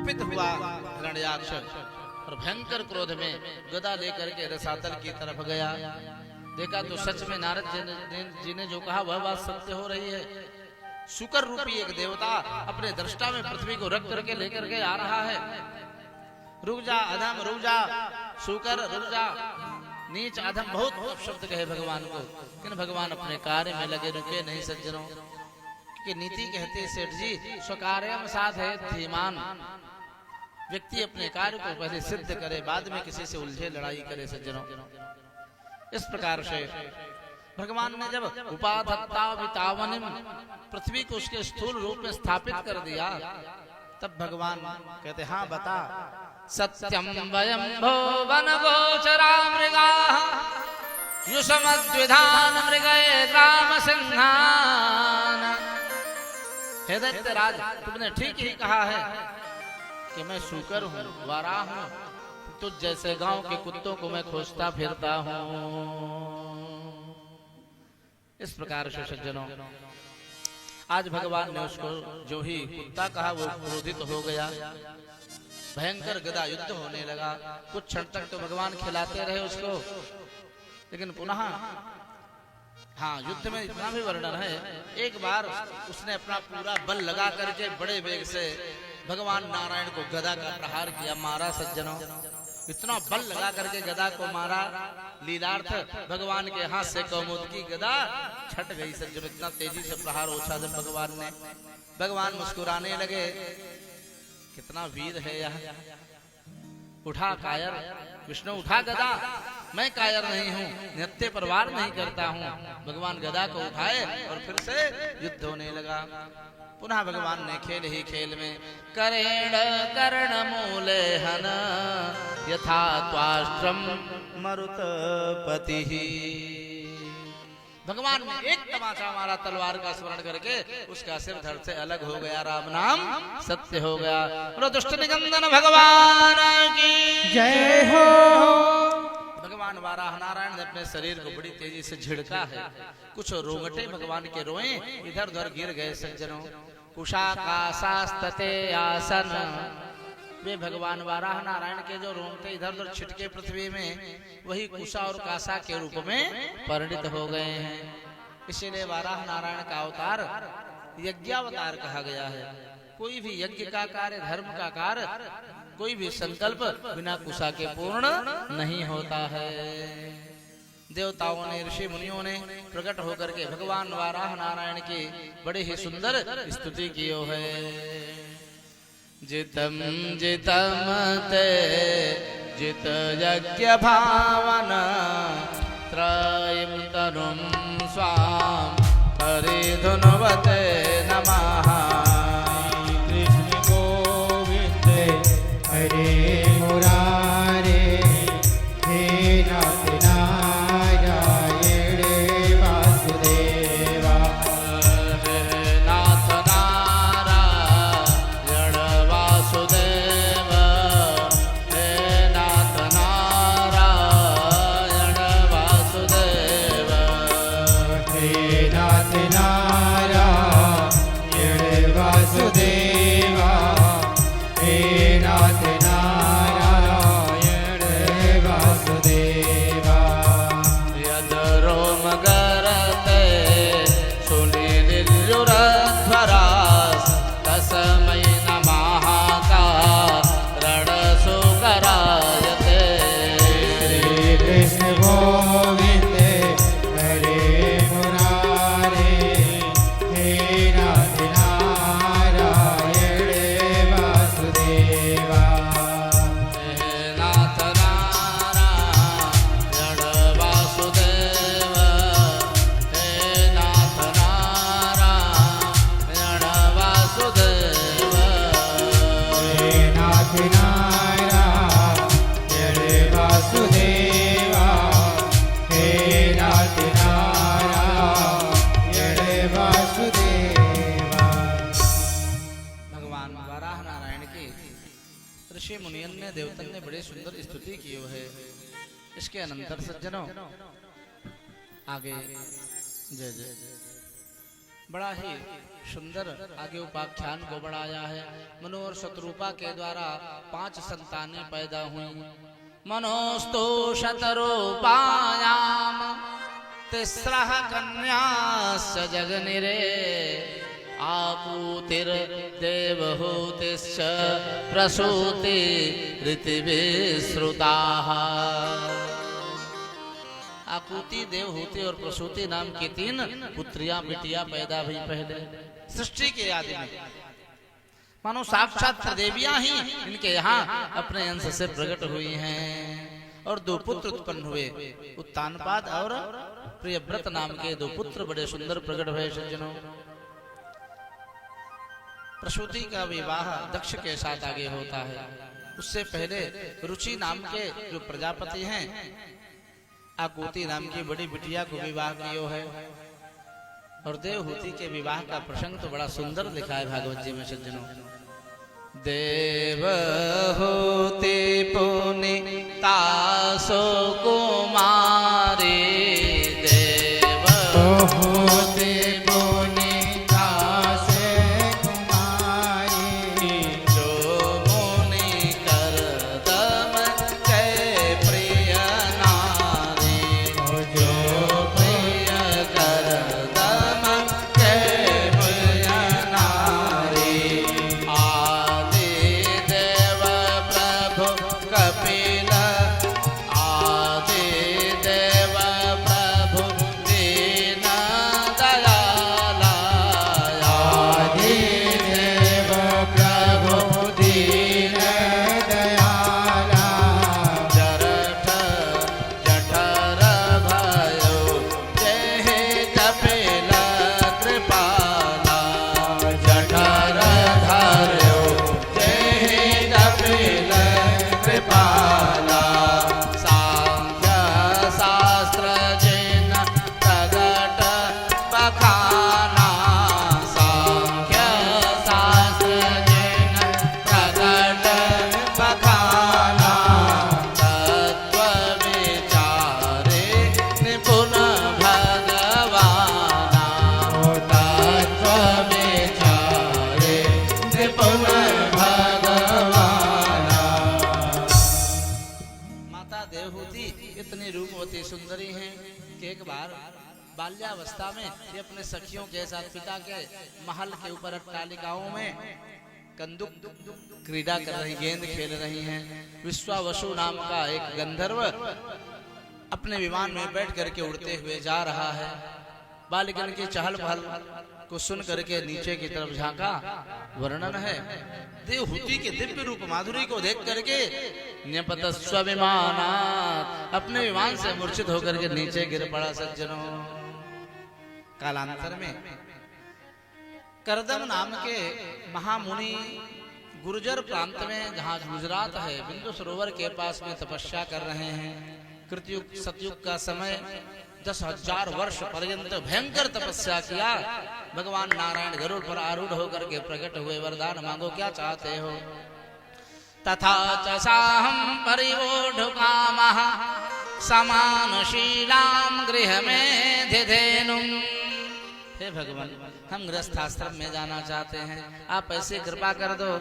कुपित हुआ हिरण्याक्ष और भयंकर क्रोध में गदा लेकर के रसातल की तरफ गया। देखा तो सच में नारद जी ने जो कहा वह बात सत्य हो रही है। शुकर रूपी एक देवता अपने दृष्टा में पृथ्वी को रख करके लेकर के आ रहा है। रुक जा अधम, रुक जा शुकर, रुक जा नीच अधम, बहुत शब्द कहे भगवान को, लेकिन भगवान अपने कार्य में लगे, रुके नहीं सज्जनों। कि नीति कहते सेठ जी स्वकार्यम साधे धीमान, व्यक्ति अपने कार्य को पहले सिद्ध करे, बाद में किसी से उलझे लड़ाई करे सज्जनों। इस प्रकार से भगवान ने जब उपाधत्ता वितावनिम, पृथ्वी को उसके स्थूल रूप में स्थापित कर दिया, तब भगवान कहते हाँ बता। सत्यम वयं भुवन गोचरा मृगाः युषमद्विधान मृगये ग्राम सिंहान। हे दैत्यराज, तुमने ठीक ही कहा है कि मैं शूकर हूँ, वाराह हूँ, तुझ जैसे गांव के कुत्तों को मैं खोजता फिरता हूँ। इस प्रकार से सज्जनों आज भगवान ने उसको जो ही कुत्ता कहा वो क्रोधित हो गया। भयंकर गदा युद्ध होने लगा। कुछ क्षण तक तो भगवान खिलाते रहे उसको, लेकिन पुनः हाँ युद्ध में इतना भी वर्णन है, एक बार उसने अपना पूरा बल लगा करके बड़े वेग से भगवान नारायण को गदा का प्रहार किया, मारा सज्जनों। इतना बल लगा करके गदा को मारा, लीलार्थ भगवान के हाथ से कौमुद की गदा छट गई सज्जनों। इतना तेजी से प्रहार ओछा जब भगवान ने, भगवान मुस्कुराने लगे, कितना वीर है यह। उठा कायर, विष्णु उठा गदा, मैं कायर नहीं हूँ, नित्य परवार नहीं करता हूँ। भगवान गदा को उठाए और फिर से युद्ध होने लगा। पुनः भगवान ने खेल ही खेल में करेण कर्ण मूले हन यथा त्वाष्ट्रम मरुतपति। भगवान ने एक तमाचा मारा तलवार का स्मरण करके, उसका सिर धड़ से अलग हो गया, राम नाम सत्य हो गया। बोलो दुष्ट निकंदन भगवान की जय हो। भगवान वाराह नारायण ने अपने शरीर को बड़ी तेजी से झिड़का है, कुछ रोंगटे भगवान के रोए इधर उधर गिर गए सज्जनों। कुशा कासास्तते आसन, वे भगवान वाराह नारायण के जो रोंगटे इधर उधर छिटके पृथ्वी में, वही कुशा और कासा के रूप में परिणित हो गए हैं। इसीलिए वाराह नारायण का अवतार यज्ञावतार कहा गया है। कोई भी यज्ञ का कार्य, धर्म का कार्य, कोई भी संकल्प बिना कुशा के पूर्ण नहीं होता है। देवताओं ने, ऋषि मुनियों ने प्रकट होकर के भगवान वाराह नारायण की बड़े ही सुंदर स्तुति की है। जितम जितम ते जित यज्ञ भावना त्रयं तनुं स्वाम हरिधुनवते नमः। कृष्ण गोविंद हरे मुरारे हे नाथ नारायण वासुदेवा। हे नाथ नारायण वासुदेवा, हे नाथ नारायण वासुदेवा, हे नाथ नारायण वासुदेवा, हे नाथ नारायण वासुदेवा। यद रोम गरते सुनीलिल्युरध्वरास् तस्मै नमः कारण सुकरायते। श्री कृष्ण गोविंद हरे मुरारे हे नाथ नारायण वासुदेवा। हे नाथ नारायण वासुदेवा, हे नाथ नारायण वासुदेवा, हे नाथ नारायण वासुदेवा, हे नाथ नारायण वासुदेवा। भगवान वाराह नारायण की ऋषि मुनियन ने, देवतन ने बड़ी सुंदर स्तुति की है। इसके अनंतर सज्जनों आगे जय जय बड़ा ही सुंदर आगे उपाख्यान को बढ़ाया है। मनु और शत्रुपा के द्वारा 5 संतानें पैदा हुई। मनोस्तु शतरूपायाम तिस्रः कन्याश्च जगनिरे आपूतिर्देवहूतिश्च प्रसूति ऋतिविश्रुताः। आपूति, देवहूति और प्रसूति नाम की 3 पुत्रियां बिटियां पैदा हुई पहले सृष्टि के आदि में। मानो साक्षात देवियां ही इनके यहाँ अपने अंश से प्रकट हुई हैं। और 2 पुत्र उत्पन्न हुए, उत्तानपाद और प्रियव्रत नाम के 2 पुत्र बड़े सुंदर प्रकट हुए सज्जनों। प्रसूति का विवाह दक्ष के साथ आगे होता है। उससे पहले रुचि नाम के जो प्रजापति हैं आकुति नाम की बड़ी बिटिया को विवाह किया है। और देवहूति के विवाह का प्रसंग तो बड़ा सुंदर लिखा है भागवत जी में सज्जनों। देवहूति पुनीतासो कुमारी देवहूति बाल्यावस्था में ये अपने सखियों के साथ पिता के महल के ऊपर अट्टालिकाओं में कंदुक क्रीड़ा कर रही, गेंद खेल रही हैं। विश्वावसु नाम का एक गंधर्व अपने विमान में बैठ करके उड़ते हुए जा रहा है। बालिकन की चहल पहल को सुन करके नीचे की तरफ झांका। वर्णन है देवहूति के दिव्य रूप माधुरी को देख करके न्यपतस्व विमानात् अपने विमान से मूर्छित होकर के नीचे गिर पड़ा सज्जनों। कालांतर में करदम नाम के महामुनि गुर्जर प्रांत में जहाँ गुजरात है बिंदु सरोवर के पास में तपस्या कर रहे हैं। कृतयुग सतयुग का समय 10,000 वर्ष पर्यंत भयंकर तपस्या किया। भगवान नारायण गरुड़ पर आरूढ़ होकर के प्रकट हुए। वरदान मांगो, क्या चाहते हो? तथा च साहं परिवोढुकामः समानशीलां गृहमेधिधेनुं। हे भगवान, हम गृहस्थाश्रम में जाना चाहते हैं, आप ऐसे कृपा कर दो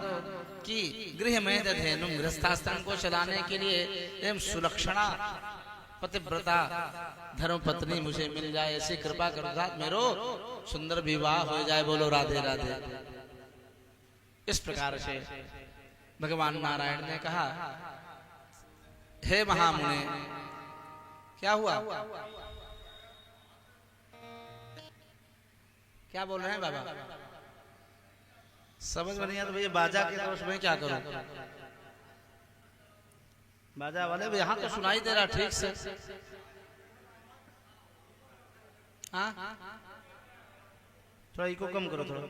कि गृहमेधिधेनुं गृहस्थाश्रम को चलाने के लिए एवं सुलक्षणा पतिव्रता धर्म पत्नी मुझे मिल जाए, ऐसी कृपा कर दो, मेरो सुंदर विवाह हो जाए। बोलो राधे राधे। इस प्रकार से भगवान नारायण ने कहा, हे महामुने, क्या हुआ? क्या बोल रहे हैं बाबा? समझ में नहीं आता भैया। बाजा के दोष में क्या करूं? बाजा वाले यहाँ तो सुनाई दे रहा ठीक से। हाँ, थोड़ा इको कम करो थोड़ा।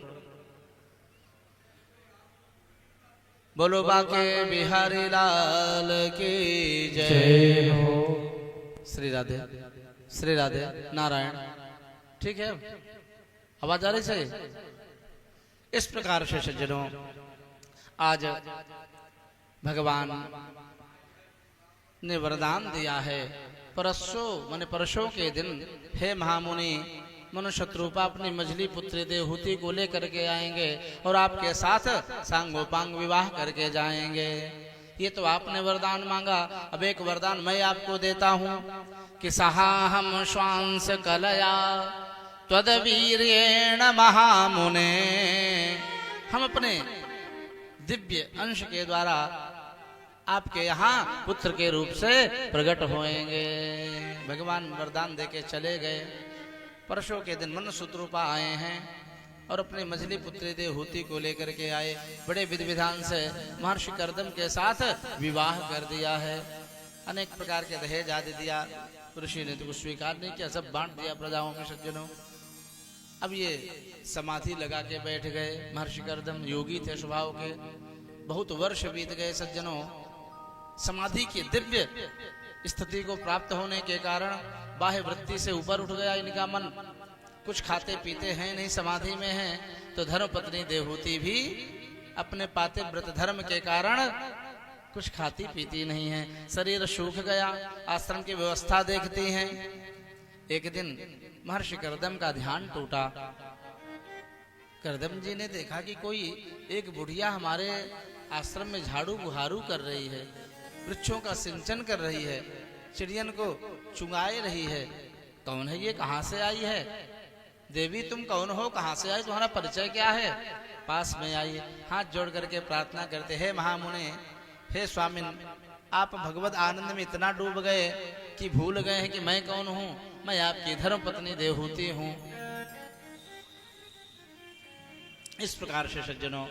बोलो बाके बिहारी लाल की जय हो। श्री राधे, श्री राधे नारायण। ठीक है, आवाज आ रही सही? इस प्रकार से सज्जनों आज भगवान ने वरदान दिया है। परसों माने परसों के दिन हे महामुनि मनुष्य रूपा अपनी मझली पुत्री देवहूति को लेकर के आएंगे और आपके साथ सांगोपांग विवाह करके जाएंगे। ये तो आपने वरदान मांगा, अब एक वरदान मैं आपको देता हूँ कि सहाहम श्वांस कलया त्वदवीर्येण महामुने, हम अपने दिव्य अंश के द्वारा आपके यहाँ पुत्र के रूप से प्रकट होएंगे। भगवान वरदान देके चले गए। परसों के दिन मनुष्य रूपा आए हैं और अपनी मझली पुत्री देवहूति को लेकर के आए। बड़े विधि विधान से महर्षि कर्दम के साथ विवाह कर दिया है। अनेक प्रकार के दहेज आदि दिया, ऋषि ने तो कुछ स्वीकार नहीं किया, सब बांट दिया प्रजाओं में सज्जनों। अब ये समाधि लगा के बैठ गए। महर्षि कर्दम योगी थे स्वभाव के, बहुत वर्ष बीत गए सज्जनों। समाधि की दिव्य स्थिति को प्राप्त होने के कारण बाह्य वृत्ति से ऊपर उठ गया इनका मन। कुछ खाते पीते हैं नहीं, समाधि में हैं। तो धर्म पत्नी देवहूति भी अपने पाते व्रत धर्म के कारण कुछ खाती पीती नहीं है, शरीर सूख गया। आश्रम की व्यवस्था देखती हैं। एक दिन महर्षि कर्दम का ध्यान टूटा। कर्दम जी ने देखा कि कोई एक बुढ़िया हमारे आश्रम में झाड़ू बुहारू कर रही है, वृक्षों का सिंचन कर रही है, चिड़ियन को चुंगाए रही है। कौन है ये, कहाँ से आई है? देवी तुम कौन हो, कहाँ से आई, तुम्हारा परिचय क्या है? पास में आई, हाथ जोड़ करके प्रार्थना करते, हे महामुने, हे स्वामिन, आप भगवत आनंद में इतना डूब गए कि भूल गए हैं कि मैं कौन हूँ। मैं आपकी धर्म पत्नी देवहूति हूँ। इस प्रकार से सज्जनों